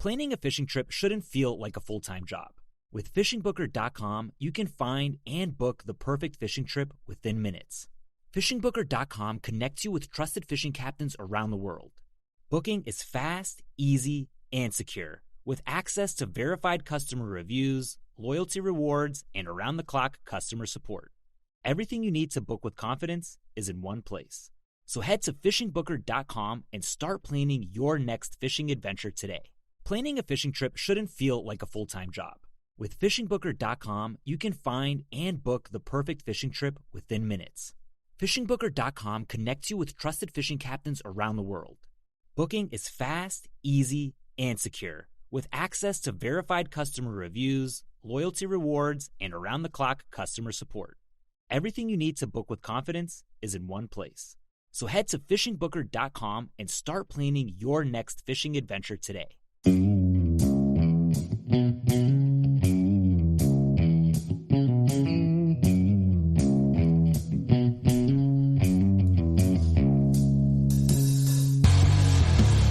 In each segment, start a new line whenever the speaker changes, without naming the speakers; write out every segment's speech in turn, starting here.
Planning a fishing trip shouldn't feel like a full-time job. With fishingbooker.com, you can find and book the perfect fishing trip within minutes. Fishingbooker.com connects you with trusted fishing captains around the world. Booking is fast, easy, and secure, with access to verified customer reviews, loyalty rewards, and around-the-clock customer support. Everything you need to book with confidence is in one place. So head to fishingbooker.com and start planning your next fishing adventure today. Planning a fishing trip shouldn't feel like a full-time job. With fishingbooker.com, you can find and book the perfect fishing trip within minutes. Fishingbooker.com connects you with trusted fishing captains around the world. Booking is fast, easy, and secure, with access to verified customer reviews, loyalty rewards, and around-the-clock customer support. Everything you need to book with confidence is in one place. So head to fishingbooker.com and start planning your next fishing adventure today.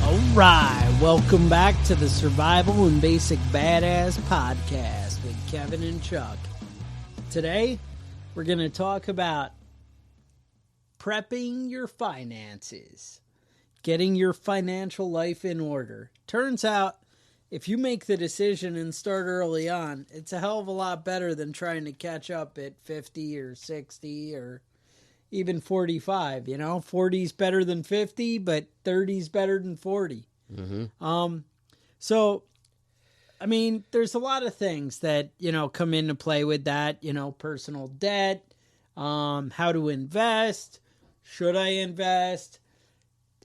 Alright, welcome back to the Survival and Basic Badass podcast with Kevin and Chuck. Today, we're going to talk about prepping your finances, getting your financial life in order. Turns out, if you make the decision and start early on, it's a hell of a lot better than trying to catch up at 50 or 60 or even 45. You know, 40 is better than 50, but 30 is better than 40. So, I mean, there's a lot of things that, you know, come into play with that, you know, personal debt, how to invest. Should I invest?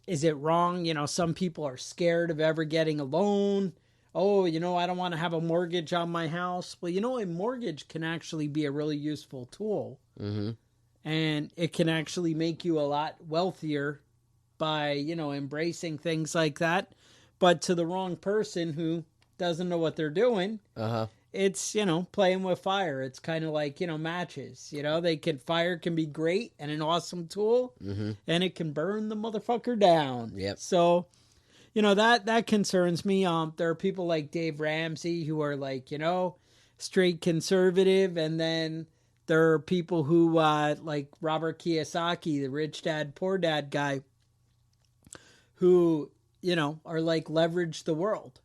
Is it wrong? You know, some people are scared of ever getting a loan. Oh, you know, I don't want to have a mortgage on my house. Well, you know, a mortgage can actually be a really useful tool. And it can actually make you a lot wealthier by, you know, embracing things like that. But to the wrong person who doesn't know what they're doing, it's, you know, playing with fire. It's kind of like, you know, matches. You know, fire can be great and an awesome tool, and it can burn the motherfucker down. So, you know, that concerns me. There are people like Dave Ramsey who are like, you know, straight conservative, and then there are people who, like Robert Kiyosaki, the rich dad, poor dad guy, who, you know, are like leverage the world.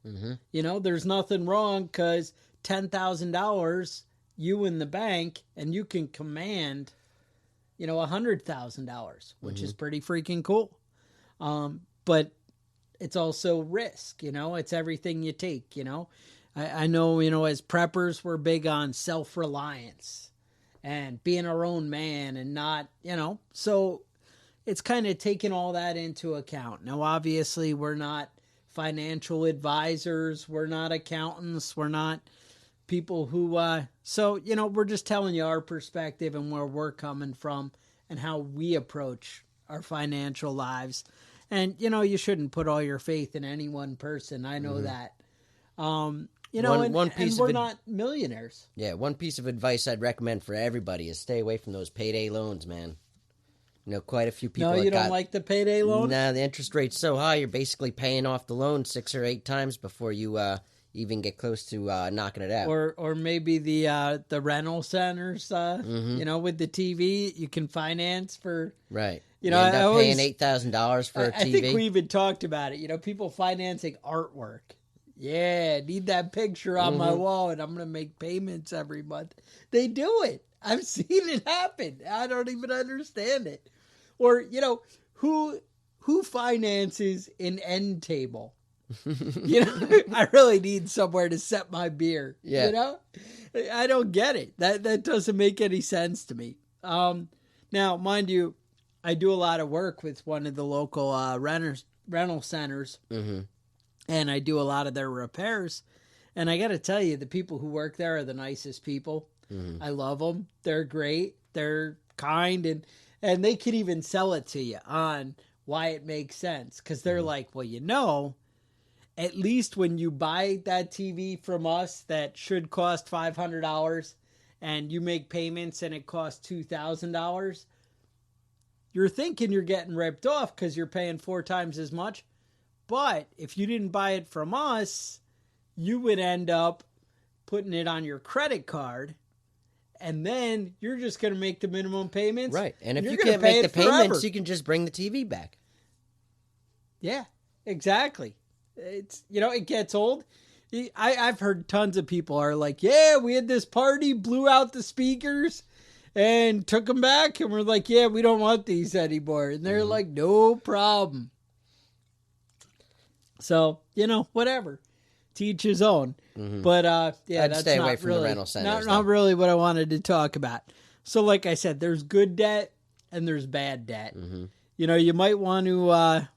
You know, there's nothing wrong because $10,000 you in the bank and you can command, you know, $100,000, which is pretty freaking cool. But it's also risk, you know, it's everything you take, you know. I know, you know, as preppers, we're big on self-reliance and being our own man and not, you know, so it's kind of taking all that into account. Now, obviously, we're not financial advisors. We're not accountants. We're not people who, so, you know, we're just telling you our perspective and where we're coming from and how we approach our financial lives. And, you know, you shouldn't put all your faith in any one person. I know that. You know, and we're not millionaires.
Yeah, one piece of advice I'd recommend for everybody is stay away from those payday loans, man. You know, quite a few people.
No, you don't like the payday loan?
Nah, the interest rate's so high, you're basically paying off the loan 6 or 8 times before you even get close to knocking it out.
Or maybe the rental centers, you know, with the TV, you can finance for...
Right.
You know,
end up paying $8,000 for a TV.
I think we even talked about it. You know, people financing artwork. Yeah, need that picture on my wall, and I'm going to make payments every month. They do it. I've seen it happen. I don't even understand it. Or, you know, who finances an end table? You know, I really need somewhere to set my beer. Yeah. You know, I don't get it. That doesn't make any sense to me. Now, mind you, I do a lot of work with one of the local rental centers, and I do a lot of their repairs. And I got to tell you, the people who work there are the nicest people. I love them. They're great. They're kind, and they can even sell it to you on why it makes sense. Because they're like, well, you know, at least when you buy that TV from us that should cost $500 and you make payments and it costs $2,000, you're thinking you're getting ripped off because you're paying 4 times as much. But if you didn't buy it from us, you would end up putting it on your credit card, and then you're just going to make the minimum payments.
Right. And if
you're
you
gonna
can't
pay
make the
it forever.
payments, you can just bring the TV back.
Yeah, exactly. It's, it gets old. I've heard tons of people are like, yeah, we had this party, blew out the speakers and took them back. And we're like, yeah, we don't want these anymore. And they're like, no problem. So, whatever. To each his own. But, yeah,
I'd
that's
stay
not
away from
really,
the rental centers.
not really what I wanted to talk about. So, like I said, there's good debt and there's bad debt. You might want to,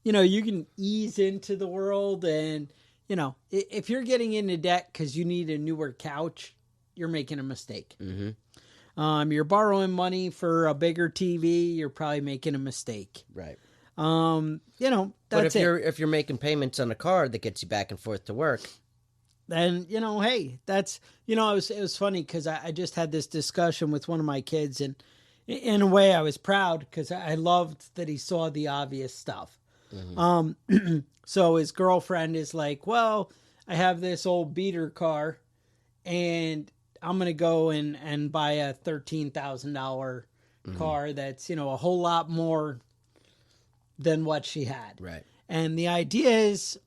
you can ease into the world and, if you're getting into debt because you need a newer couch, you're making a mistake. You're borrowing money for a bigger TV, you're probably making a mistake.
Right.
That's
but if
it.
if you're making payments on a car that gets you back and forth to work,
then, hey, that's, it was funny because I just had this discussion with one of my kids, and in a way I was proud because I loved that he saw the obvious stuff. So his girlfriend is like, well, I have this old beater car and I'm going to go and buy a $13,000 car that's, a whole lot more than what she had.
Right.
And the idea is,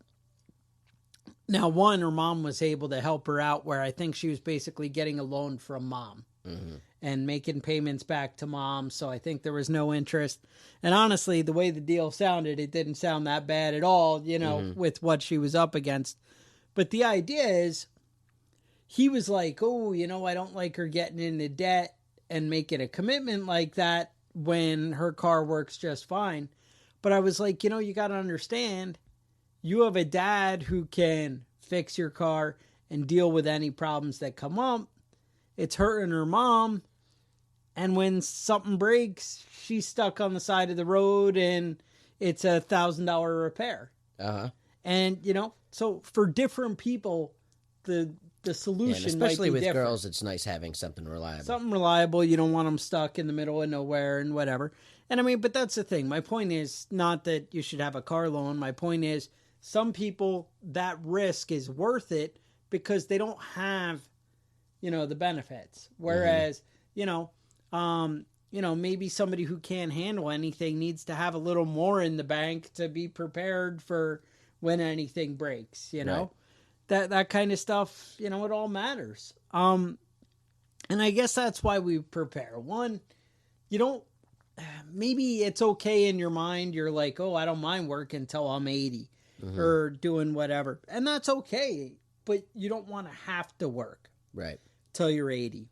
now, one, her mom was able to help her out where I think she was basically getting a loan from mom and making payments back to mom. So I think there was no interest. And honestly, the way the deal sounded, it didn't sound that bad at all, with what she was up against. But the idea is, he was like, oh, I don't like her getting into debt and making a commitment like that when her car works just fine. But I was like, you got to understand, you have a dad who can fix your car and deal with any problems that come up. It's her and her mom. And when something breaks, she's stuck on the side of the road and it's $1,000 repair. And, so for different people, the solution
and especially
might be
with
different.
girls, it's nice having something reliable.
Something reliable. You don't want them stuck in the middle of nowhere and whatever. And but that's the thing. My point is not that you should have a car loan. My point is some people, that risk is worth it because they don't have, the benefits. Whereas, maybe somebody who can't handle anything needs to have a little more in the bank to be prepared for when anything breaks,
Right.
That kind of stuff, it all matters. And I guess that's why we prepare. One, maybe it's okay in your mind. You're like, oh, I don't mind working until I'm 80 or doing whatever. And that's okay. But you don't want to have to work
Right.
till you're 80.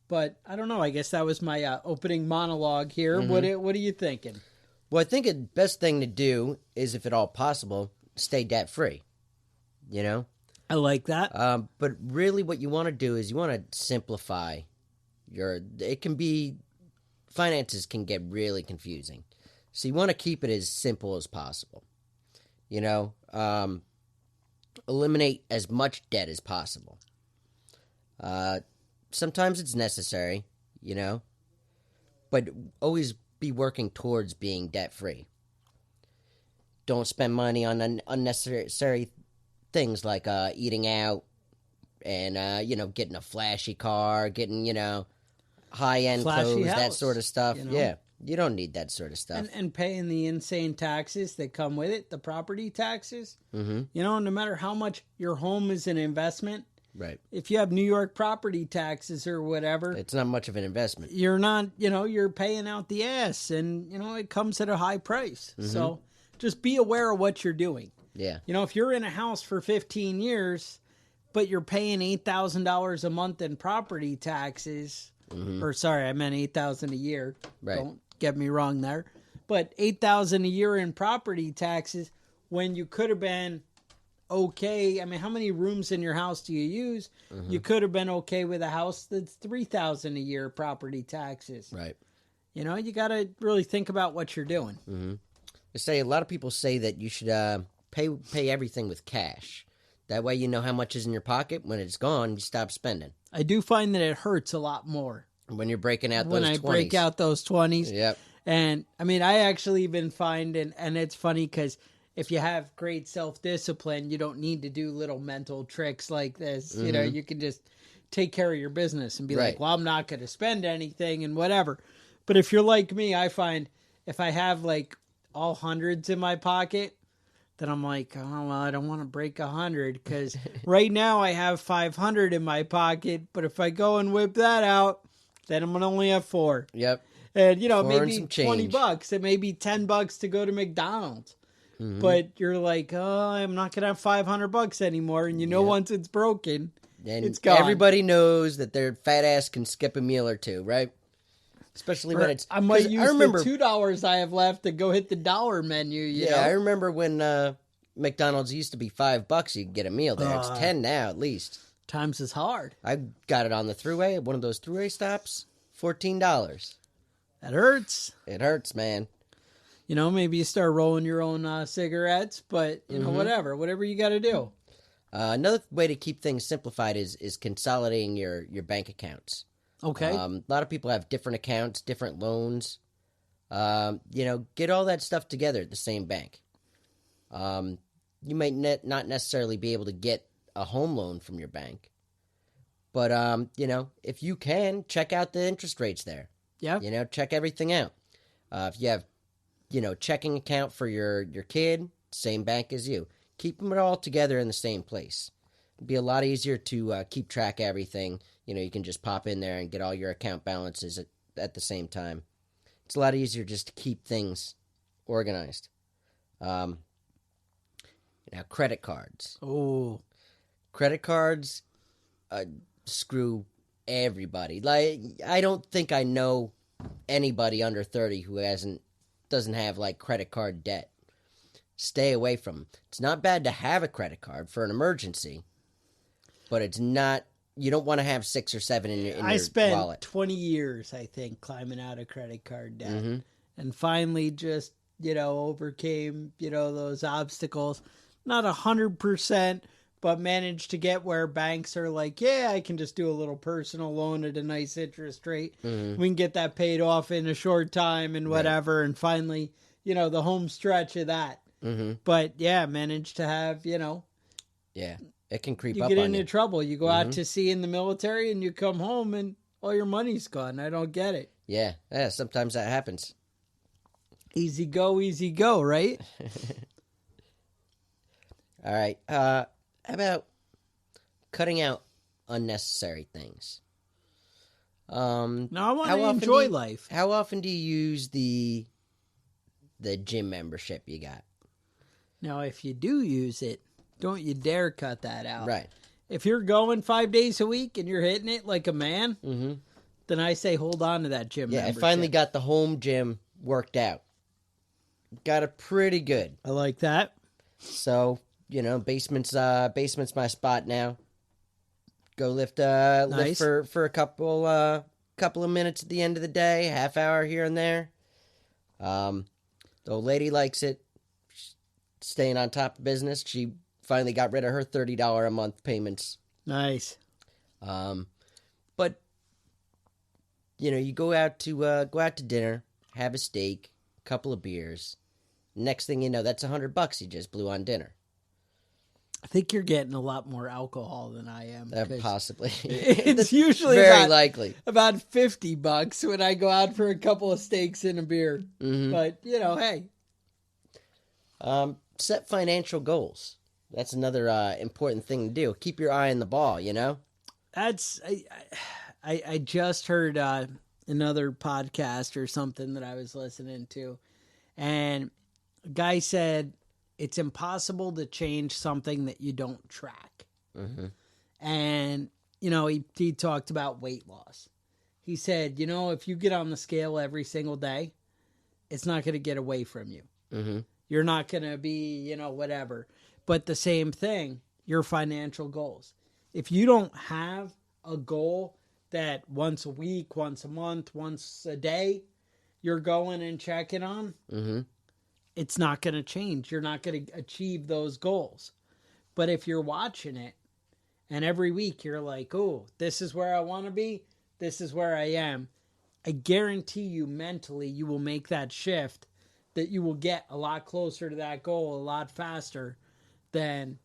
But I don't know. I guess that was my opening monologue here. What are you thinking?
Well, I think the best thing to do is, if at all possible, stay debt-free.
I like that.
But really what you want to do is you want to simplify finances can get really confusing. So you want to keep it as simple as possible. Eliminate as much debt as possible. Sometimes it's necessary, but always be working towards being debt-free. Don't spend money on unnecessary things like eating out and, getting a flashy car, getting, high-end
Flashy
clothes, that
house,
sort of stuff. Yeah, you don't need that sort of stuff.
And paying the insane taxes that come with it, the property taxes. No matter how much your home is an investment,
Right.
if you have New York property taxes or whatever,
It's not much of an investment.
you're not, you're paying out the ass and, it comes at a high price. So just be aware of what you're doing.
Yeah.
If you're in a house for 15 years, but you're paying $8,000 a month in property taxes, or sorry, I meant $8,000 a year.
Right.
Don't get me wrong there. But $8,000 a year in property taxes when you could have been okay. I mean, how many rooms in your house do you use? You could have been okay with a house that's $3,000 a year property taxes.
Right.
You got to really think about what you're doing.
They say a lot of people say that you should pay everything with cash. That way you know how much is in your pocket. When it's gone, you stop spending.
I do find that it hurts a lot more
When you're breaking out those
when I
20s.
break out those 20s.
Yep.
And I mean, I actually even find, and it's funny because if you have great self-discipline, you don't need to do little mental tricks like this. You know, you can just take care of your business and be like, well, I'm not going to spend anything and whatever. But if you're like me, I find if I have like all hundreds in my pocket, then I'm like, oh, well, I don't want to break 100 because right now I have 500 in my pocket. But if I go and whip that out, then I'm going to only have 4.
Yep.
And, you know,
Four and
maybe
some
$20. It may be $10 to go to McDonald's. But you're like, oh, I'm not going to have $500 anymore. And you know, once it's broken,
and
it's gone.
Everybody knows that their fat ass can skip a meal or two, right? Especially when it's...
I might use the $2 I have left to go hit the dollar menu, you know?
I remember when McDonald's used to be $5, you could get a meal there. It's 10 now, at least.
Times is hard.
I got it on the thruway, one of those thruway stops, $14.
That hurts.
It hurts, man.
You know, maybe you start rolling your own cigarettes, but, you know, whatever you got to do.
Another way to keep things simplified is consolidating your bank accounts.
Okay.
A lot of people have different accounts, different loans. You know, get all that stuff together at the same bank. You might not necessarily be able to get a home loan from your bank, but, you know, if you can, check out the interest rates there.
Yeah.
You know, check everything out. If you have, you know, checking account for your kid, same bank as you. Keep them all together in the same place. It'd be a lot easier to keep track of everything. You know, you can just pop in there and get all your account balances at the same time. It's a lot easier just to keep things organized. Now, credit cards.
Oh.
Credit cards screw everybody. Like, I don't think I know anybody under 30 who doesn't have, like, credit card debt. Stay away from them. It's not bad to have a credit card for an emergency, but it's not... You don't want to have 6 or 7 in your wallet.
I spent 20 years, I think, climbing out of credit card debt. And finally just, you know, overcame, you know, those obstacles. Not 100%, but managed to get where banks are like, yeah, I can just do a little personal loan at a nice interest rate. We can get that paid off in a short time and whatever. Right. And finally, you know, the home stretch of that. But, yeah, managed to have, you know.
Yeah. It can creep
up
on
you.
you.
Get into trouble. You go out to sea in the military and you come home and all your money's gone. I don't get it.
Yeah, sometimes that happens.
Easy go, right?
All right. How about cutting out unnecessary things?
No, I want to enjoy life.
How often do you use the gym membership you got?
Now, if you do use it, don't you dare cut that out.
Right.
If you're going 5 days a week and you're hitting it like a man, then I say hold on to that gym membership.
I finally got the home gym worked out. Got it pretty good.
I like that.
So, you know, basement's my spot now. Go lift for a couple of minutes at the end of the day, half hour here and there. The old lady likes it. She's staying on top of business. She finally got rid of her $30 a month payments.
Nice.
But you know, you go out to dinner, have a steak, a couple of beers. Next thing you know, that's $100 you just blew on dinner.
I think you're getting a lot more alcohol than I am.
Possibly.
It's usually
very likely
about $50 when I go out for a couple of steaks and a beer. But you know, hey.
Set financial goals. That's another important thing to do. Keep your eye on the ball, you know?
I just heard another podcast or something that I was listening to, and a guy said it's impossible to change something that you don't track. And, you know, he talked about weight loss. He said, you know, if you get on the scale every single day, it's not going to get away from you. You're not going to be, you know, whatever. But the same thing, your financial goals. If you don't have a goal that once a week, once a month, once a day, you're going and checking on, it's not going to change. You're not going to achieve those goals. But if you're watching it, and every week you're like, oh, this is where I want to be, this is where I am, I guarantee you mentally you will make that shift that you will get a lot closer to that goal a lot faster than,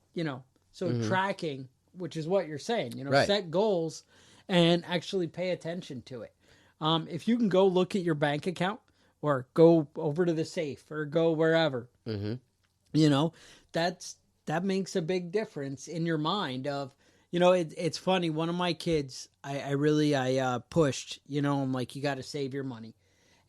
so tracking, which is what you're saying,
Right.
set goals and actually pay attention to it. If you can go look at your bank account or go over to the safe or go wherever, that makes a big difference in your mind of, it's funny. One of my kids, I pushed, I'm like, you got to save your money.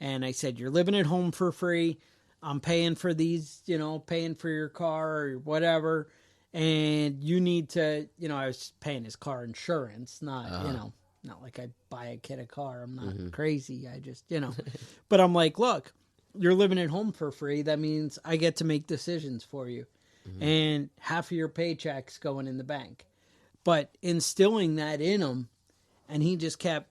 And I said, you're living at home for free. I'm paying for these, paying for your car or whatever. And you need to, I was paying his car insurance, not, not like I buy a kid a car. I'm not crazy. I just, but I'm like, look, you're living at home for free. That means I get to make decisions for you. And half of your paycheck's going in the bank. But instilling that in him, and he just kept,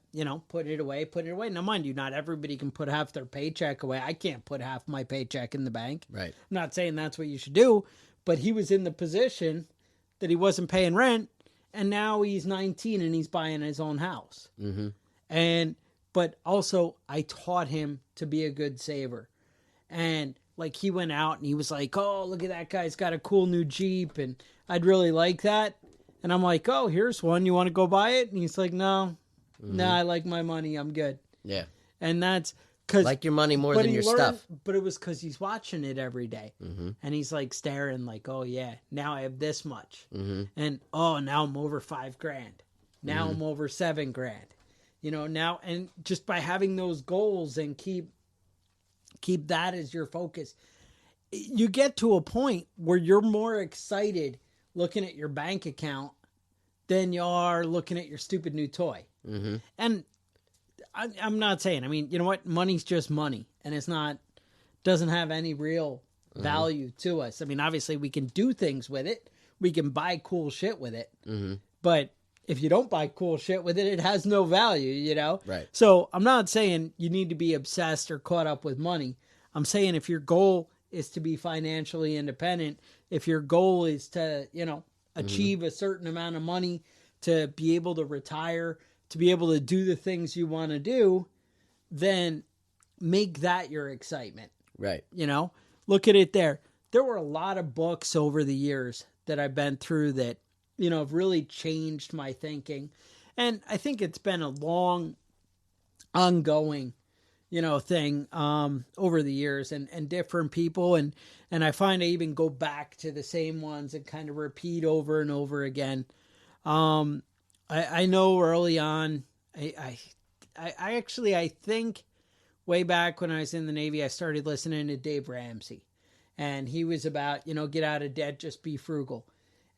putting it away. Now, mind you, not everybody can put half their paycheck away. I can't put half my paycheck in the bank.
Right.
I'm not saying that's what you should do, but he was in the position that he wasn't paying rent, and now he's 19 and he's buying his own house. But also, I taught him to be a good saver. And like he went out and he was like, oh, look at that guy's got a cool new Jeep and I'd really like that. And I'm like, oh, here's one. You want to go buy it? And he's like, no, I like my money. I'm good.
Yeah.
And that's because
like your money more than your stuff.
But it was because he's watching it every day. And he's like staring like, oh yeah, now I have this much. And oh, now I'm over $5,000. Now I'm over $7,000. Now, and just by having those goals and keep that as your focus, you get to a point where you're more excited looking at your bank account than you are looking at your stupid new toy. And I'm not saying, you know what? Money's just money, and doesn't have any real value to us. Obviously we can do things with it. We can buy cool shit with it. But if you don't buy cool shit with it, it has no value,
Right.
So I'm not saying you need to be obsessed or caught up with money. I'm saying if your goal is to be financially independent, if your goal is to, achieve a certain amount of money to be able to retire, to be able to do the things you want to do, then make that your excitement.
Right.
Look at it there. There were a lot of books over the years that I've been through that, have really changed my thinking. And I think it's been a long, ongoing, thing over the years and different people. And I find I even go back to the same ones and kind of repeat over and over again. I know early on, I think way back when I was in the Navy, I started listening to Dave Ramsey. And he was about, get out of debt, just be frugal.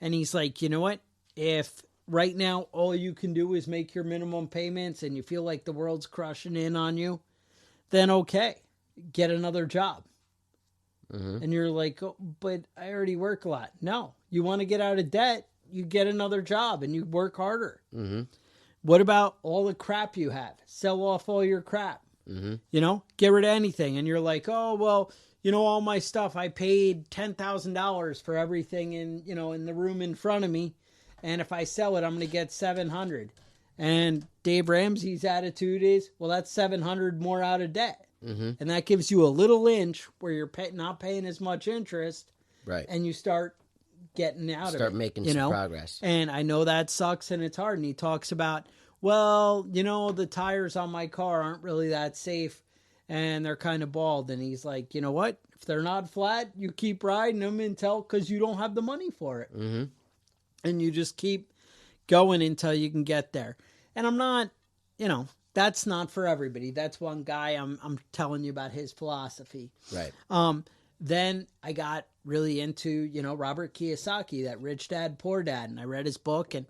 And he's like, you know what? If right now all you can do is make your minimum payments and you feel like the world's crushing in on you, then okay, get another job. And you're like, oh, but I already work a lot. No, you want to get out of debt, you get another job and you work harder. What about all the crap you have? Sell off all your crap. Get rid of anything. And you're like, oh, well, all my stuff, I paid $10,000 for everything in the room in front of me. And if I sell it, I'm going to get $700. And Dave Ramsey's attitude is, well, that's $700 more out of debt. And that gives you a little inch where you're not paying as much interest.
Right.
And you start getting out of it.
Start making some progress.
And I know that sucks and it's hard. And he talks about, well, the tires on my car aren't really that safe. And they're kind of bald. And he's like, you know what? If they're not flat, you keep riding them because you don't have the money for it. And you just keep going until you can get there. And I'm not, that's not for everybody. That's one guy I'm telling you about his philosophy.
Right.
Then I got really into, Robert Kiyosaki, that Rich Dad, Poor Dad. And I read his book and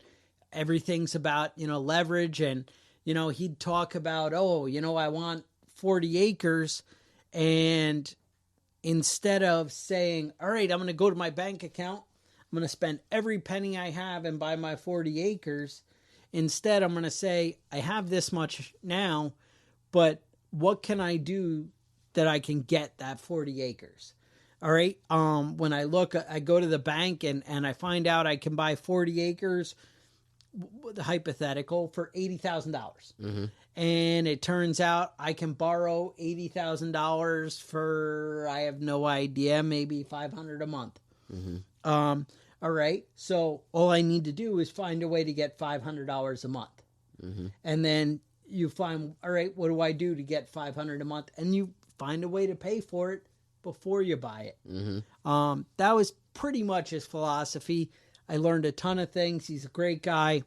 everything's about, leverage. And, he'd talk about, I want 40 acres. And instead of saying, all right, I'm going to go to my bank account, I'm going to spend every penny I have and buy my 40 acres. Instead, I'm going to say, I have this much now, but what can I do that I can get that 40 acres? All right. When I go to the bank and I find out I can buy 40 acres, hypothetical, for $80,000. And it turns out I can borrow $80,000 for, I have no idea, maybe $500 a month. All right. So all I need to do is find a way to get $500 a month. And then you find, all right, what do I do to get $500 a month? And you find a way to pay for it before you buy it. That was pretty much his philosophy. I learned a ton of things. He's a great guy.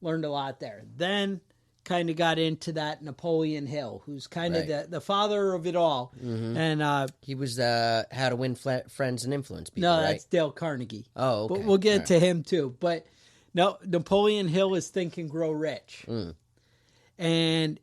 Learned a lot there. Then kind of got into that Napoleon Hill, who's kind of the father of it all. And
he was How to Win Friends and Influence People,
no,
right?
that's Dale Carnegie.
Oh, okay.
But we'll get to him too. But no, Napoleon Hill is Think and Grow Rich. And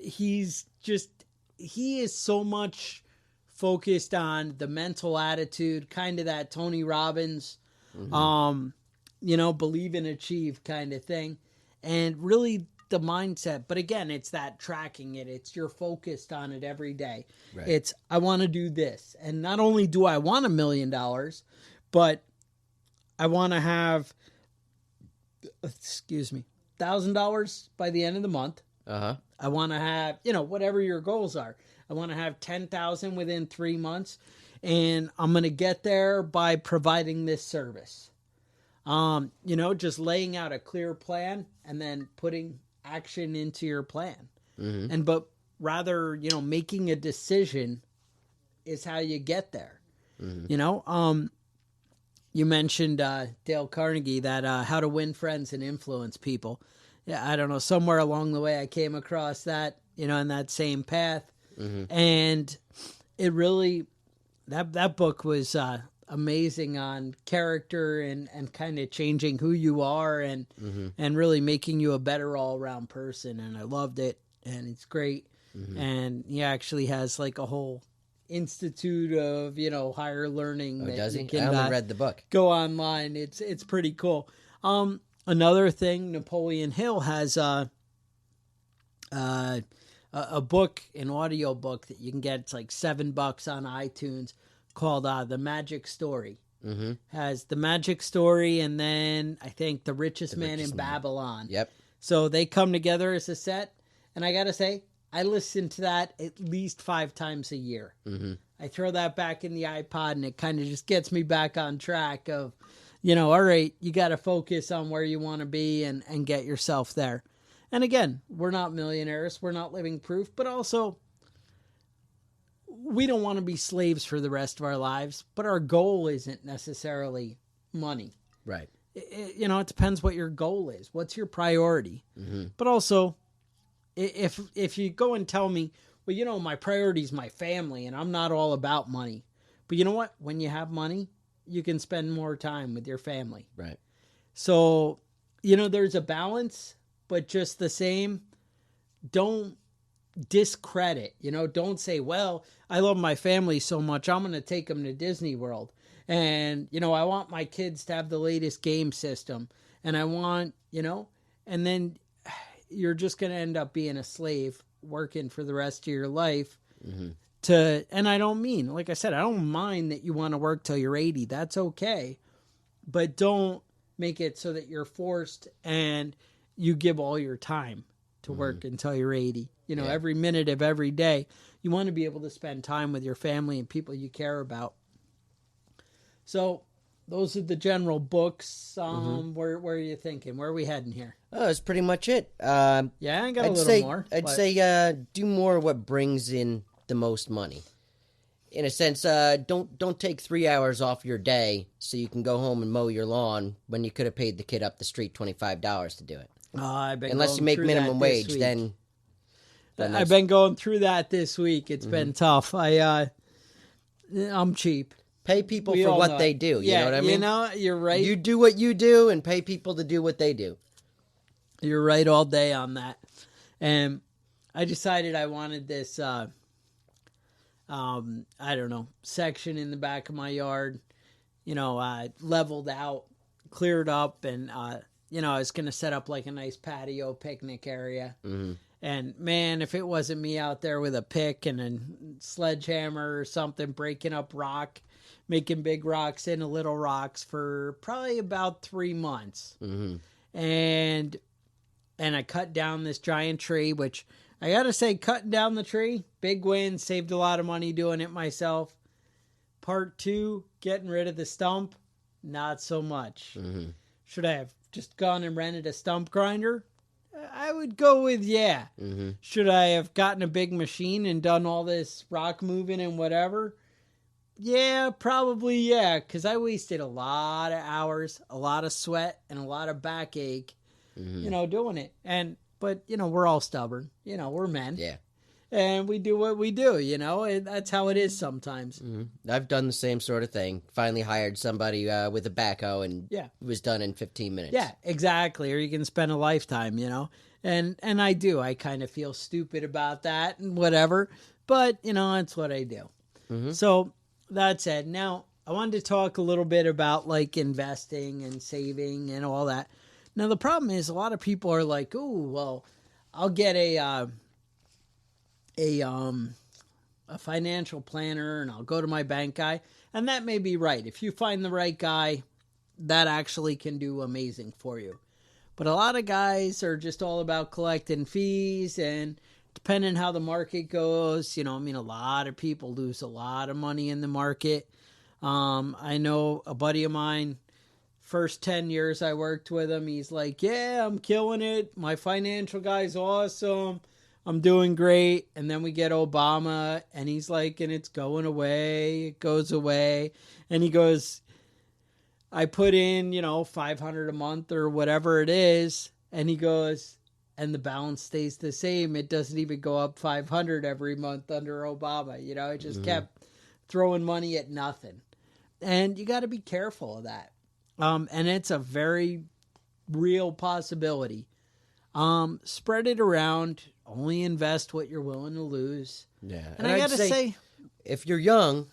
he is so much focused on the mental attitude, kind of that Tony Robbins, believe and achieve kind of thing. And really the mindset. But again, it's that tracking it. It's you're focused on it every day. Right. It's, I want to do this. And not only do I want $1 million, but I want to have, $1,000 by the end of the month. I want to have, whatever your goals are. I want to have 10,000 within 3 months, and I'm going to get there by providing this service. Just laying out a clear plan and then putting action into your plan. But rather, making a decision is how you get there. You mentioned Dale Carnegie, that How to Win Friends and Influence People. Yeah, I don't know, somewhere along the way I came across that, in that same path. And it really, that book was amazing on character and kind of changing who you are and really making you a better all-around person. And I loved it, and it's great. And he actually has like a whole institute of, higher learning.
Oh, does he? I only read the book.
Go online. It's pretty cool. Another thing, Napoleon Hill has a book, an audio book that you can get. It's like $7 on iTunes, called The Magic Story. Has The Magic Story, and then I think The Richest Man in Babylon.
Yep.
So they come together as a set, and I gotta say, I listen to that at least 5 times a year. I throw that back in the iPod, and it kind of just gets me back on track of, all right, you got to focus on where you want to be and get yourself there. And again, we're not millionaires. We're not living proof, but also we don't want to be slaves for the rest of our lives, but our goal isn't necessarily money.
Right.
It depends what your goal is. What's your priority? But also, if you go and tell me, well, my priority is my family and I'm not all about money. But you know what? When you have money, you can spend more time with your family.
Right.
So, there's a balance, but just the same, don't discredit, don't say, well, I love my family so much, I'm going to take them to Disney World. And, I want my kids to have the latest game system. And I want, and then you're just going to end up being a slave working for the rest of your life. And I don't mean, like I said, I don't mind that you want to work till you're 80. That's okay. But don't make it so that you're forced and you give all your time to work until you're 80. Every minute of every day, you want to be able to spend time with your family and people you care about. So those are the general books. Where are you thinking? Where are we heading here?
Oh, that's pretty much it.
Yeah, I got a little more.
I'd say do more what brings in the most money. In a sense, don't take 3 hours off your day so you can go home and mow your lawn when you could have paid the kid up the street $25 to do it. Unless you make minimum wage, then
I've been going through that this week. It's been tough. I'm cheap.
Pay people for what they do. You know what I mean?
You're right.
You do what you do and pay people to do what they do.
You're right all day on that. And I decided I wanted this, section in the back of my yard, leveled out, cleared up, and, I was going to set up like a nice patio picnic area. And man, if it wasn't me out there with a pick and a sledgehammer or something, breaking up rock, making big rocks into little rocks for probably about 3 months. And and I cut down this giant tree, which I got to say, cutting down the tree, big win, saved a lot of money doing it myself. Part 2, getting rid of the stump, not so much.
Mm-hmm.
Should I have just gone and rented a stump grinder? I would go with yeah.
Mm-hmm.
Should I have gotten a big machine and done all this rock moving and whatever? Yeah, probably yeah, because I wasted a lot of hours, a lot of sweat, and a lot of backache, doing it. But, we're all stubborn. We're men.
Yeah.
And we do what we do, that's how it is sometimes.
Mm-hmm. I've done the same sort of thing. Finally hired somebody with a backhoe, and it was done in 15 minutes.
Yeah, exactly. Or you can spend a lifetime, And I do. I kind of feel stupid about that and whatever. But, it's what I do.
Mm-hmm.
So that said, now I wanted to talk a little bit about like investing and saving and all that. Now, the problem is a lot of people are like, oh, well, I'll get a financial planner and I'll go to my bank guy. And that may be right. If you find the right guy, that actually can do amazing for you. But a lot of guys are just all about collecting fees, and depending how the market goes, a lot of people lose a lot of money in the market. I know a buddy of mine, first 10 years I worked with him, he's like, yeah, I'm killing it. My financial guy's awesome. I'm doing great. And then we get Obama, and he's like, and it's going away. It goes away. And he goes, I put in, $500 a month or whatever it is. And he goes, and the balance stays the same. It doesn't even go up 500 every month under Obama. It just kept throwing money at nothing. And you got to be careful of that. And it's a very real possibility. Spread it around. Only invest what you're willing to lose.
Yeah.
And I got to say,
if you're young,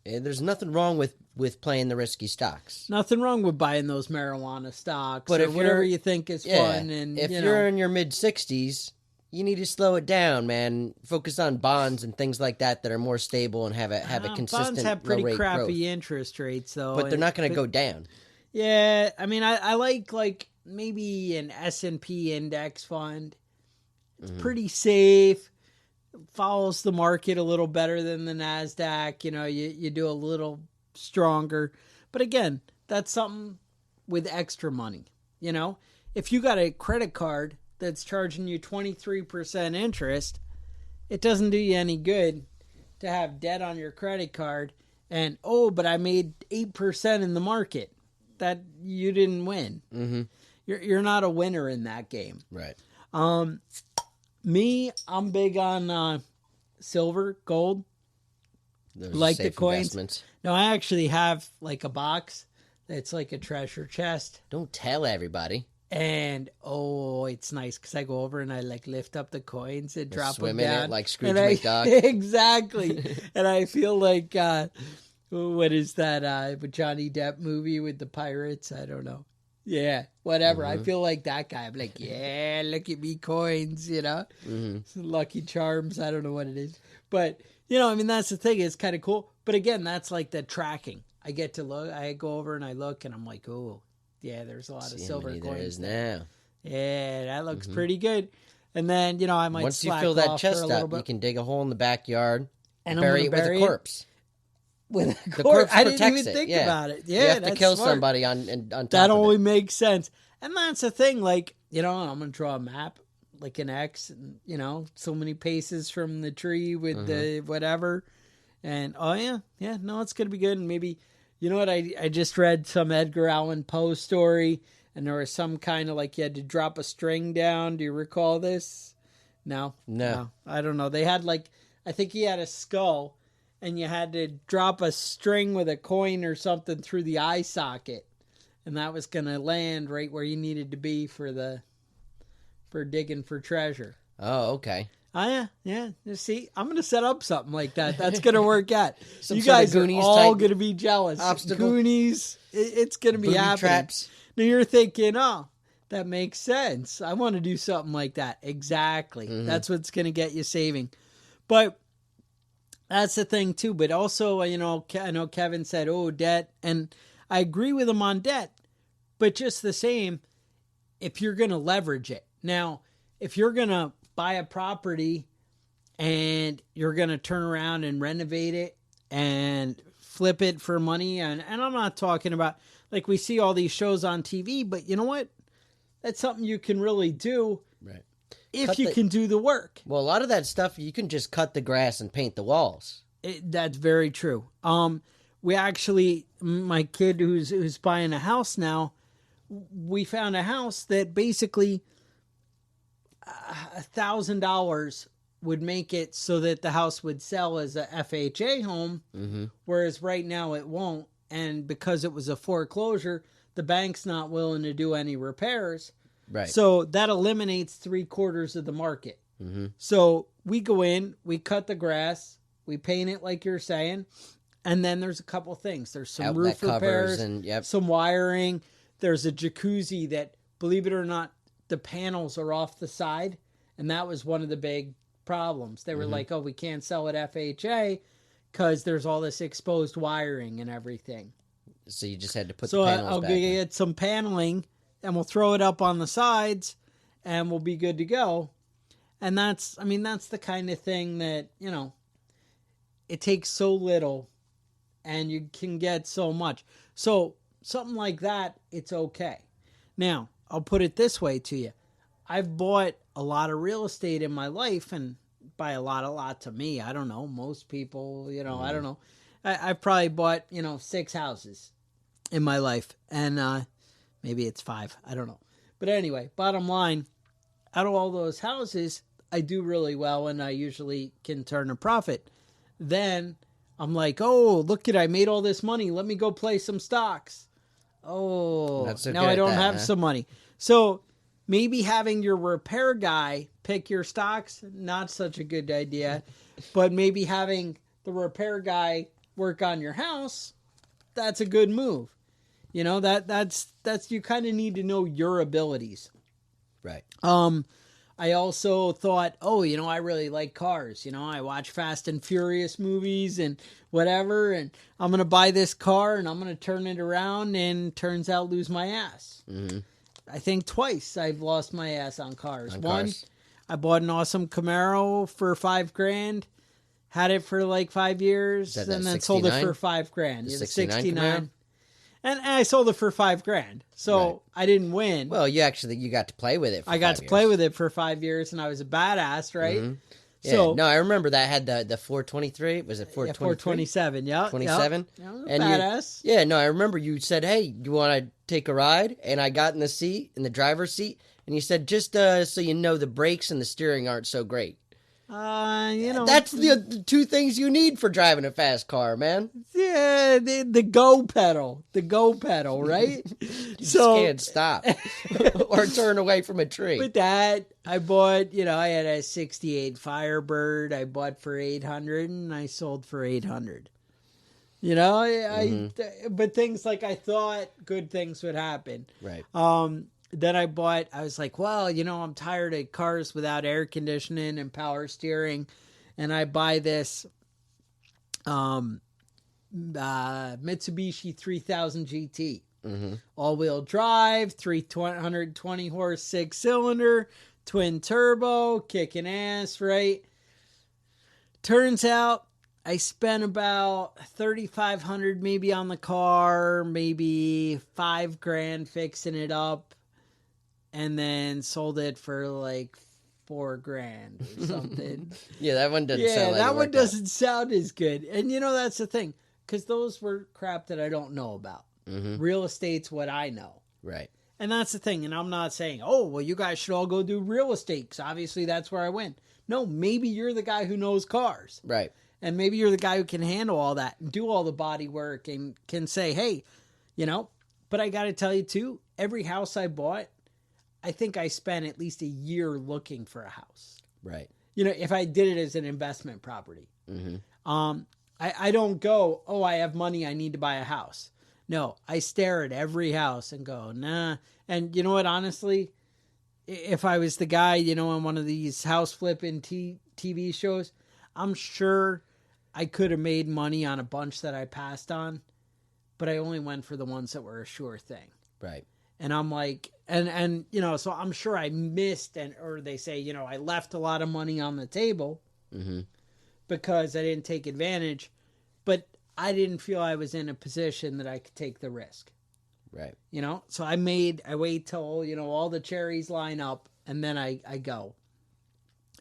there's nothing wrong with playing the risky stocks.
Nothing wrong with buying those marijuana stocks,
but
or whatever you think is fun. And
if you're in your mid-60s, you need to slow it down, man. Focus on bonds and things like that are more stable and have a consistent
bonds have pretty
low rate
crappy
growth.
Interest rates, though.
But they're not going to go down.
Yeah, I mean, I like maybe an S&P index fund. It's pretty safe. Follows the market a little better than the NASDAQ. You do a little stronger. But again, that's something with extra money. If you got a credit card that's charging you 23% interest, it doesn't do you any good to have debt on your credit card and, but I made 8% in the market. That you didn't win. Mm-hmm. You're not a winner in that game.
Right.
Me, I'm big on silver, gold.
Those
like
safe
the coins.
Investments.
No, I actually have like a box that's like a treasure chest.
Don't tell everybody.
And it's nice because I go over and I like lift up the coins and drop them
swim in
down.
it like Scrooge McDuck.
Exactly. And I feel like what is that with Johnny Depp movie with the pirates? I don't know. Yeah, whatever. I feel like that guy. I'm like, yeah, look at me coins, Lucky Charms. I don't know what it is. But, that's the thing. It's kind of cool. But again, that's like the tracking. I get to look. I go over and I look and I'm like, oh, yeah, there's a lot of silver coins.
There is now.
Yeah, that looks pretty good. And then, I might
once you
slack
fill that
off
chest
for a little
up,
bit.
you can dig a hole in the backyard and
bury
it with a corpse.
With a
The
corpse.
corpse
I didn't
protects
even
it.
think
Yeah.
about it. Yeah,
you have to
that's
kill
smart.
somebody on top
That
of
only
it.
makes sense. And that's the thing. Like, I'm going to draw a map, like an X, and, so many paces from the tree with the whatever. And, it's going to be good. And maybe, you know what? I just read some Edgar Allan Poe story, and there was some kind of like you had to drop a string down. Do you recall this? No. I don't know. They had I think he had a skull, and you had to drop a string with a coin or something through the eye socket. And that was going to land right where you needed to be for digging for treasure.
Oh, okay.
Oh, yeah. You see, I'm going to set up something like that. That's going to work out. You
Some
guys
sort
are
of Goonies
all
type
going to be jealous.
obstacle.
Goonies, it's going to be
Booby
happening.
traps.
Now you're thinking, that makes sense. I want to do something like that. Exactly. That's what's going to get you saving. But that's the thing too. But also, I know Kevin said, debt. And I agree with him on debt. But just the same, if you're going to leverage it. Now, if you're going to buy a property and you're going to turn around and renovate it and flip it for money, and I'm not talking about, like, we see all these shows on TV, but you know what? That's something you can really do
Right.
if you can do the work.
Well, a lot of that stuff, you can just cut the grass and paint the walls.
That's very true. We actually, my kid who's buying a house now, we found a house that basically $1,000 would make it so that the house would sell as a FHA home, whereas right now it won't. And because it was a foreclosure, the bank's not willing to do any repairs.
Right.
So that eliminates 3/4 of the market. So we go in, we cut the grass, we paint it like you're saying, and then there's a couple things. There's some
Outlet
roof repairs,
covers and
some wiring. There's a jacuzzi that, believe it or not, the panels are off the side, and that was one of the big problems. They were like, oh, we can't sell at FHA because there's all this exposed wiring and everything.
So you just had to put
So
the panels
I'll
back in.
get some paneling, and we'll throw it up on the sides, and we'll be good to go. And that's the kind of thing that, you know, it takes so little and you can get so much. So something like that, it's okay. Now, I'll put it this way to you. I've bought a lot of real estate in my life, and by a lot to me, I don't know, most people, you know, I don't know. I've probably bought, 6 houses in my life, and maybe it's 5. I don't know. But anyway, bottom line, out of all those houses, I do really well, and I usually can turn a profit. Then I'm like, oh, look I made all this money. Let me go play some stocks. Oh, now I don't have some money. So maybe having your repair guy pick your stocks, not such a good idea. But maybe having the repair guy work on your house, that's a good move. You know, that's you kind of need to know your abilities.
Right.
I also thought, I really like cars. I watch Fast and Furious movies and whatever, and I'm going to buy this car and I'm going to turn it around, and turns out lose my ass. I think twice I've lost my ass on cars. One, I bought an awesome Camaro for $5,000, had it for like 5 years, and then 69? Sold it for $5,000.
The
Yeah,
69.
And I sold it for $5,000. So I didn't win.
Well, you got to play with it for 5 years.
I got to play with it for 5 years, and I was a badass, right?
Yeah.
So,
no, I remember that had the 423. Was it 423?
427, yeah.
27?
Yeah,
and
badass.
Yeah, no, I remember you said, hey, you want to take a ride? And I got in the driver's seat, and you said, just so you know, the brakes and the steering aren't so great. That's the 2 things you need for driving a fast car, man.
Yeah, the go pedal, right?
You just can't stop or turn away from a tree.
With that, I bought, I had a 68 Firebird. I bought for $800, and I sold for $800. But things like I thought good things would happen.
Right.
Then I was like, well, I'm tired of cars without air conditioning and power steering. And I buy this Mitsubishi 3000 GT. All-wheel drive, 320 horse, 6-cylinder, twin turbo, kicking ass, right? Turns out I spent about $3,500 maybe on the car, maybe $5,000 fixing it up, and then sold it for like $4,000 or something.
Yeah, that one doesn't sound like
that one doesn't sound as good. And that's the thing, because those were crap that I don't know about. Real estate's what I know.
Right.
And that's the thing. And I'm not saying, oh, well, you guys should all go do real estate, because obviously that's where I went. No, maybe you're the guy who knows cars.
Right.
And maybe you're the guy who can handle all that and do all the body work and can say, hey, but I got to tell you too, every house I bought, I think I spent at least a year looking for a house.
Right.
If I did it as an investment property. I don't go, oh, I have money, I need to buy a house. No, I stare at every house and go, nah. And you know what, honestly, if I was the guy, in one of these house flipping TV shows, I'm sure I could have made money on a bunch that I passed on, but I only went for the ones that were a sure thing.
Right.
And I'm like, and you know, so I'm sure I missed, or they say, you know, I left a lot of money on the table because I didn't take advantage, but I didn't feel I was in a position that I could take the risk.
Right.
You know, so I wait till, you know, all the cherries line up, and then I go.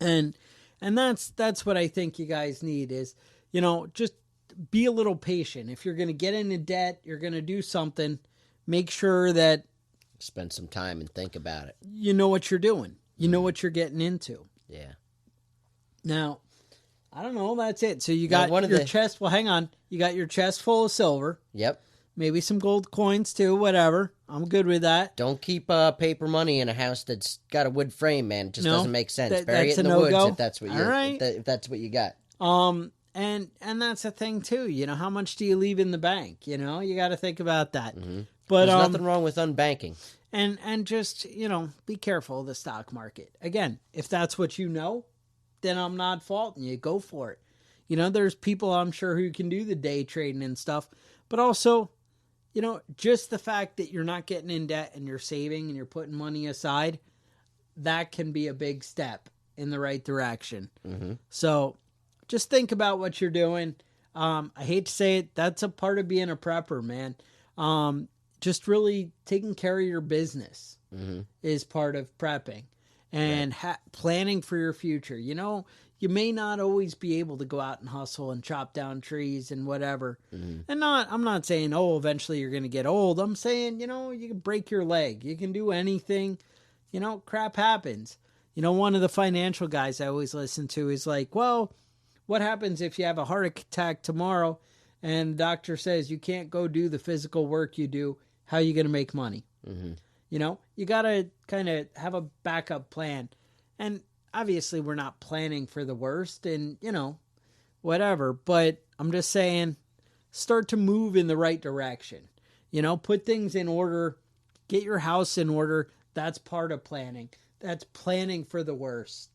And that's what I think you guys need is, you know, just be a little patient. If you're going to get into debt, you're going to do something, make sure that
spend some time and think about it.
You know what you're doing. You know what you're getting into.
Yeah.
Now, I don't know. That's it. So you got your chest. Well, hang on. You got your chest full of silver.
Yep.
Maybe some gold coins too. Whatever. I'm good with that.
Don't keep paper money in a house that's got a wood frame, man. It just doesn't make sense. Bury it in the
no-go.
woods if that's what you. Right. If that's what you got.
And that's the thing too. You know, how much do you leave in the bank? You know, you got to think about that.
Mm-hmm.
But
there's nothing wrong with unbanking.
And just, you know, be careful of the stock market. Again, if that's what you know, then I'm not faulting you. Go for it. You know, there's people I'm sure who can do the day trading and stuff. But also, you know, just the fact that you're not getting in debt and you're saving and you're putting money aside, that can be a big step in the right direction.
Mm-hmm.
So just think about what you're doing. I hate to say it, that's a part of being a prepper, man. Just really taking care of your business is part of prepping and planning for your future. You know, you may not always be able to go out and hustle and chop down trees and whatever. And I'm not saying, oh, eventually you're going to get old. I'm saying, you know, you can break your leg. You can do anything. You know, crap happens. You know, one of the financial guys I always listen to is like, well, what happens if you have a heart attack tomorrow and the doctor says you can't go do the physical work you do? How are you going to make money? You know, you got to kind of have a backup plan. And obviously we're not planning for the worst and, you know, whatever. But I'm just saying, start to move in the right direction. You know, put things in order. Get your house in order. That's part of planning. That's planning for the worst,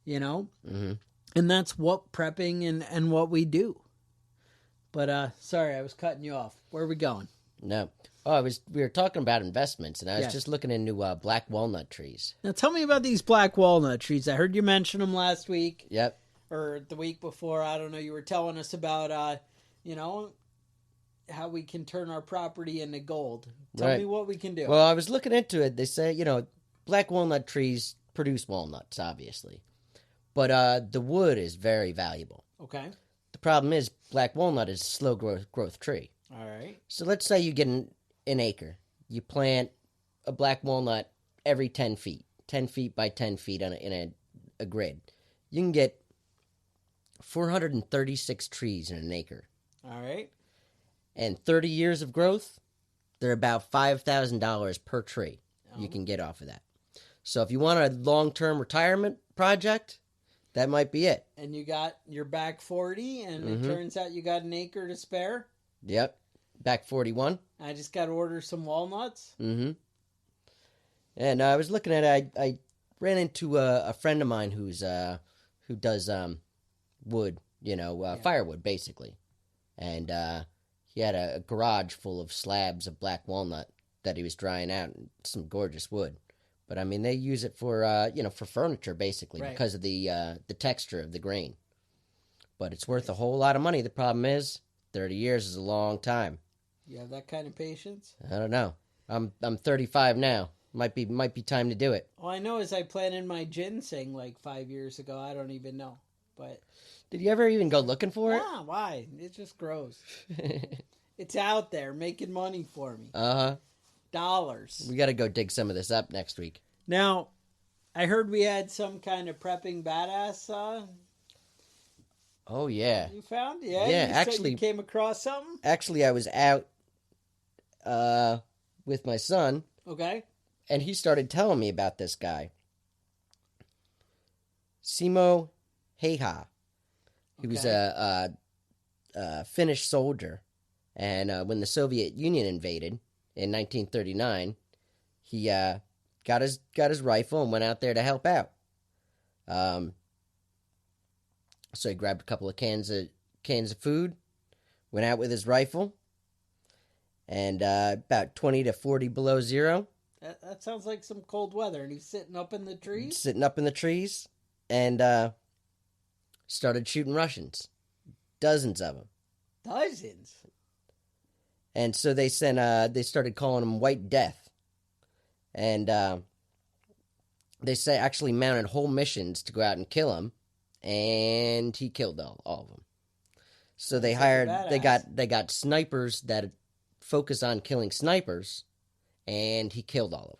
you know? And that's what prepping and what we do. But sorry, I was cutting you off. Where are we going?
No. Oh, we were talking about investments, and I was just looking into black walnut trees.
Now, tell me about these black walnut trees. I heard you mention them last week.
Yep.
Or the week before. I don't know. You were telling us about, you know, how we can turn our property into gold. Tell me what we can do.
Well, I was looking into it. They say, you know, black walnut trees produce walnuts, obviously. But the wood is very valuable.
Okay.
The problem is black walnut is a slow growth tree.
All right.
So let's say you get an acre. You plant a black walnut every 10 feet. 10 feet by 10 feet in a grid. You can get 436 trees in an acre.
All right.
And 30 years of growth, they're about $5,000 per tree you can get off of that. So if you want a long-term retirement project, that might be it.
And you got your back 40, and it turns out you got an acre to spare?
Yep. Back 41.
I just got to order some walnuts?
And I was looking at it, I ran into a friend of mine who does wood, you know, firewood, basically. And he had a garage full of slabs of black walnut that he was drying out, and some gorgeous wood. But I mean, they use it for you know, for furniture basically because of the texture of the grain. But it's worth a whole lot of money. The problem is 30 years is a long time.
You have that kind of patience?
I don't know. I'm 35 now. Might be time to do it.
All I know is I planted my ginseng like 5 years ago. I don't even know. But
did you ever even go looking for it?
Nah, why? It just grows. It's out there making money for me. Dollars.
We got to go dig some of this up next week.
Now, I heard we had some kind of prepping badass.
Oh yeah.
You found? Yeah.
Yeah.
You
actually,
you came across something.
Actually, I was out with my son.
Okay.
And he started telling me about this guy, Simo Heiha. He was a Finnish soldier, and when the Soviet Union invaded in 1939, he got his rifle and went out there to help out. So he grabbed a couple of cans of food, went out with his rifle, and about 20 to 40 below zero,
That sounds like some cold weather. And he's sitting up in the trees?
Sitting up in the trees and started shooting Russians. Dozens of them.
Dozens?
And so they started calling him White Death. And they actually mounted whole missions to go out and kill him. And he killed all of them. So they got snipers that focus on killing snipers, and he killed all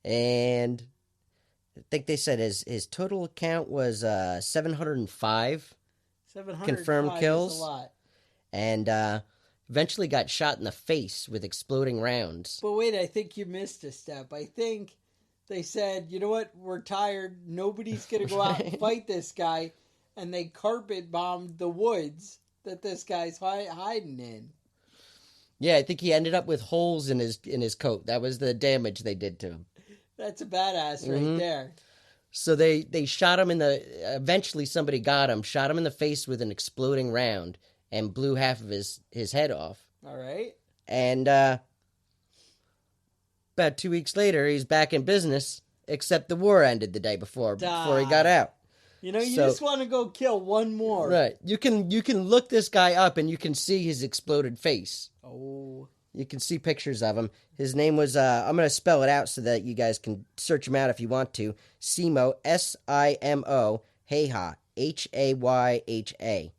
of them. And I think they said his total count was 705 confirmed kills.
Is a lot.
And eventually got shot in the face with exploding rounds.
But wait, I think you missed a step. I think they said, you know what, we're tired. Nobody's going to go out and fight this guy. And they carpet bombed the woods that this guy's hiding in.
Yeah, I think he ended up with holes in his coat. That was the damage they did to him.
That's a badass right there.
So they shot him eventually somebody got him, shot him in the face with an exploding round, and blew half of his head off.
All right.
And about 2 weeks later, he's back in business, except the war ended the day before he got out.
You know, you just want to go kill one more.
Right. You can look this guy up and you can see his exploded face.
Oh.
You can see pictures of him. His name was, I'm going to spell it out so that you guys can search him out if you want to. Simo, Simo, Hayha, Hayha.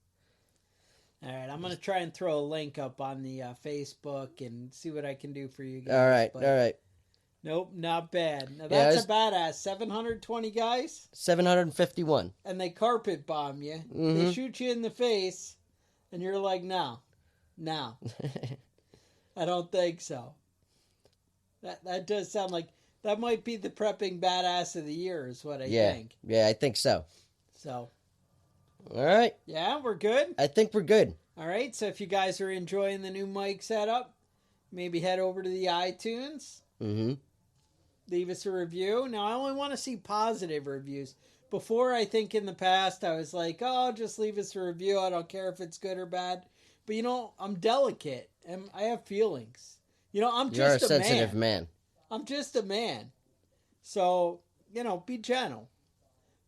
All right, I'm going to try and throw a link up on the Facebook and see what I can do for you guys.
All right.
Nope, not bad. Now that's a badass. 720 guys?
751.
And they carpet bomb you. Mm-hmm. They shoot you in the face, and you're like, no. I don't think so. That does sound like, that might be the prepping badass of the year is what I think.
Yeah, I think so.
So.
All right.
Yeah, we're good?
I think we're good.
All right, so if you guys are enjoying the new mic setup, maybe head over to the iTunes.
Mm-hmm.
Leave us a review. Now, I only want to see positive reviews. Before, I think in the past, I was like, oh, just leave us a review. I don't care if it's good or bad. But, you know, I'm delicate, and I have feelings. You know, I'm just a
sensitive man.
I'm just a man. So, you know, be gentle.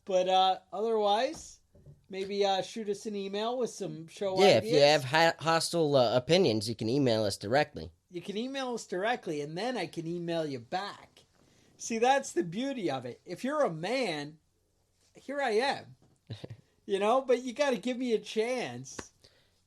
But otherwise, maybe shoot us an email with some show ideas.
Yeah, if you have hostile opinions, you can email us directly.
You can email us directly, and then I can email you back. See, that's the beauty of it. If you're a man, here I am. You know, but you got to give me a chance.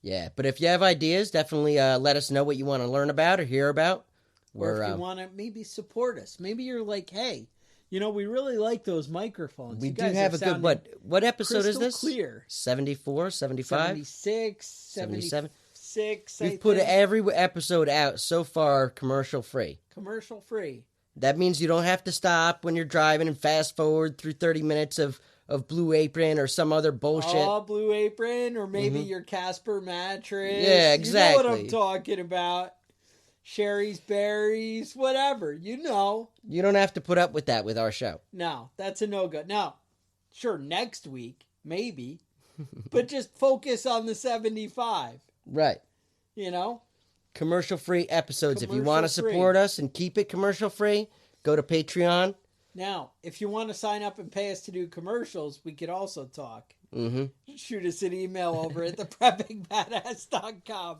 Yeah, but if you have ideas, definitely let us know what you want to learn about or hear about.
Or if you want to maybe support us. Maybe you're like, hey, you know, we really like those microphones.
We do have a good, what episode is this?
Clear.
74, 75?
76,
77?
76,
We've put every episode out so far commercial free.
Commercial free.
That means you don't have to stop when you're driving and fast forward through 30 minutes of Blue Apron or some other bullshit.
Oh, Blue Apron or maybe your Casper mattress.
Yeah, exactly.
You know what I'm talking about. Sherry's Berries, whatever. You know.
You don't have to put up with that with our show.
No, that's a no-go. Now, sure, next week, maybe. But just focus on the 75.
Right.
You know?
Commercial-free episodes. If you want to support us and keep it commercial-free, go to Patreon.
Now, if you want to sign up and pay us to do commercials, we could also talk.
Mm-hmm.
Shoot us an email over at preppingbadass.com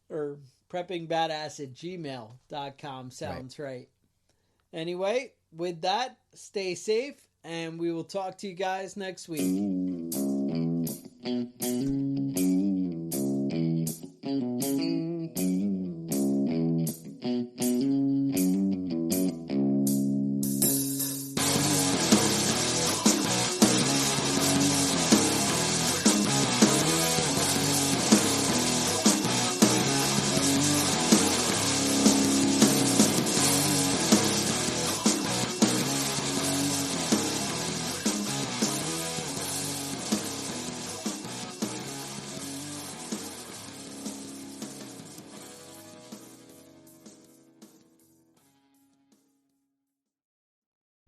or preppingbadass@gmail.com. Sounds right. Anyway, with that, stay safe, and we will talk to you guys next week.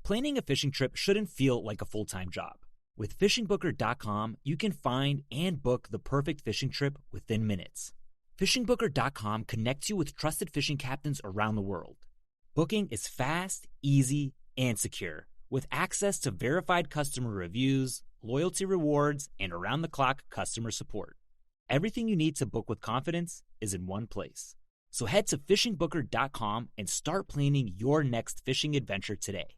Planning a fishing trip shouldn't feel like a full-time job. With fishingbooker.com, you can find and book the perfect fishing trip within minutes. Fishingbooker.com connects you with trusted fishing captains around the world. Booking is fast, easy, and secure, with access to verified customer reviews, loyalty rewards, and around-the-clock customer support. Everything you need to book with confidence is in one place. So head to fishingbooker.com and start planning your next fishing adventure today.